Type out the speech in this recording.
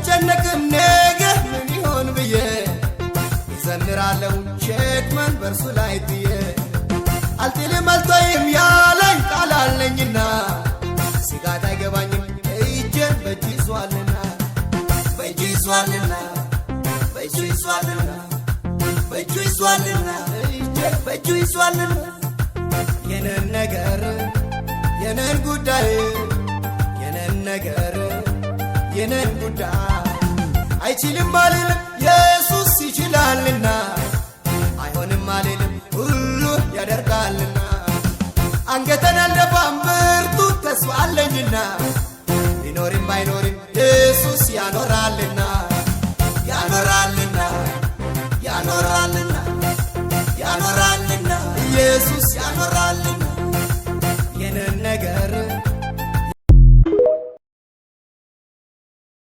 አልጨነቅም ነገ ምን ይሆን ብዬ እዘምራለሁ ሸክሜን በእርሱ ላይ ጥዬ አልጥልም አልተውም ያለኝ ቃል አለኝና ስጋት አይገባኝም እጄን በእጁ ይዟልና በእጁ ይዟልና በእጁ ይዟልና በእጁ ይዟልና እጄን በእጁ ይዟልና የኔን ነገር የኔን ጉዳይ የኔን ነገር የኔን ጉዳይ አይችልም አልልም ኢየሱስ ይችላልና አይሆንም አልልም ሁሉ ያደርጋልና አንገቴን አልደፋም ብርቱ ተስፋ አለኝና ቢኖርም ባይኖርም ኢየሱስ ያኖራልና ያኖራልና ያኖራልና ያኖራልና ኢየሱስ ያኖራልና